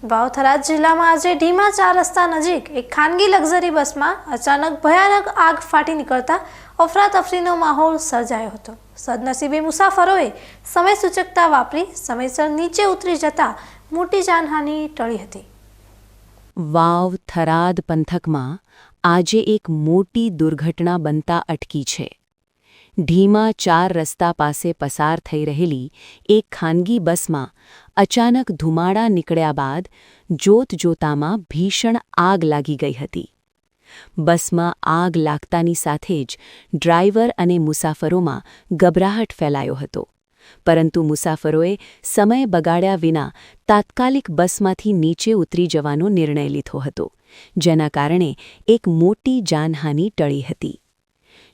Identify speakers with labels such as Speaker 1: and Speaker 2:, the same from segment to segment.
Speaker 1: વાવ-થરાદ જિલ્લામાં આજે ઢીમા 4 રસ્તા નજીક એક ખાનગી લક્ઝરી બસમાં અચાનક ભયાનક આગ ફાટી નીકળતા અફરાતફરીનો માહોલ સર્જાયો હતો। સદનસીબે મુસાફરોએ સમય સૂચકતા વાપરી સમયસર નીચે ઉતરી જતા મોટી જાનહાનિ ટળી હતી।
Speaker 2: વાવ-થરાદ પંથકમાં આજે એક મોટી દુર્ઘટના બનતા અટકી છે। ઢીમા 4 રસ્તા પાસે પસાર થઈ રહેલી એક ખાનગી બસમાં અચાનક ધુમાડા નીકળ્યા બાદ જોતજોતામાં ભીષણ આગ લાગી ગઈ હતી। બસમાં આગ લાગતાની સાથે જ ડ્રાઈવર અને મુસાફરોમાં ગભરાહટ ફેલાયો હતો, પરંતુ મુસાફરોએ સમય બગાડ્યા વિના તાત્કાલિક બસમાંથી નીચે ઉતરી જવાનો નિર્ણય લીધો હતો, જેના કારણે એક મોટી જાનહાનિ ટળી હતી।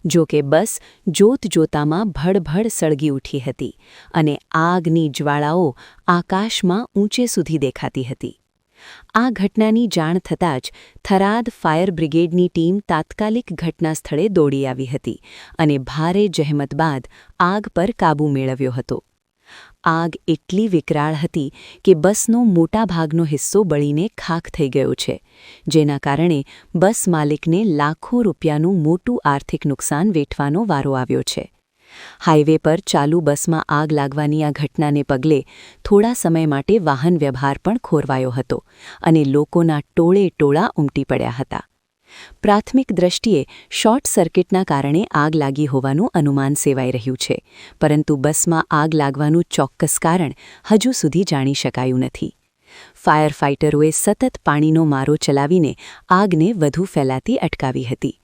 Speaker 2: જો કે બસ જોતજોતામાં ભડભડ સળગી ઉઠી હતી અને આગની જ્વાળાઓ આકાશમાં ઊંચે સુધી દેખાતી હતી। આ ઘટનાની જાણ થતાં જ થરાદ ફાયર બ્રિગેડની ટીમ તાત્કાલિક ઘટના સ્થળે દોડી આવી હતી અને ભારે જહેમત બાદ આગ પર કાબૂ મેળવ્યો હતો। આગ એટલી વિકરાળ હતી કે બસનો મોટા ભાગનો હિસ્સો બળીને ખાખ થઈ ગયો છે, જેના કારણે બસ માલિકને લાખો રૂપિયાનું મોટું આર્થિક નુકસાન વેઠવાનો વારો આવ્યો છે। હાઈવે પર ચાલુ બસમાં આગ લાગવાની આ ઘટનાને પગલે થોડા સમય માટે વાહન વ્યવહાર પણ ખોરવાયો હતો અને લોકોના ટોળે ટોળા ઉમટી પડ્યા હતા। પ્રાથમિક દ્રષ્ટિએ શોર્ટ સર્કિટના કારણે આગ લાગી હોવાનું અનુમાન સેવાઈ રહ્યું છે, પરંતુ બસમાં આગ લાગવાનું ચોક્કસ કારણ હજુ સુધી જાણી શકાયું નથી। ફાયર ફાઇટરોએ સતત પાણીનો મારો ચલાવીને આગને વધુ ફેલાતી અટકાવી હતી।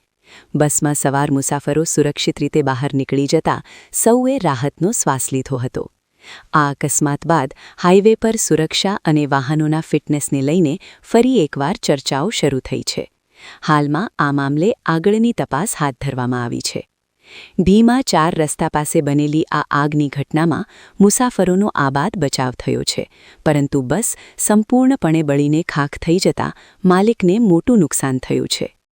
Speaker 2: બસમાં સવાર મુસાફરો સુરક્ષિત રીતે બહાર નીકળી જતા સૌએ રાહતનો શ્વાસ લીધો હતો। આ અકસ્માત બાદ હાઈવે પર સુરક્ષા અને વાહનોના ફિટનેસને લઈને ફરી એકવાર ચર્ચાઓ શરૂ થઈ છે। હાલમાં આ મામલે આગળની તપાસ હાથ ધરવામાં આવી છે। ઢીમા 4 રસ્તા પાસે બનેલી આ આગની ઘટનામાં મુસાફરોનો આબાદ બચાવ થયો છે, પરંતુ બસ સંપૂર્ણપણે બળીને ખાખ થઈ જતા માલિકને મોટું નુકસાન થયું છે।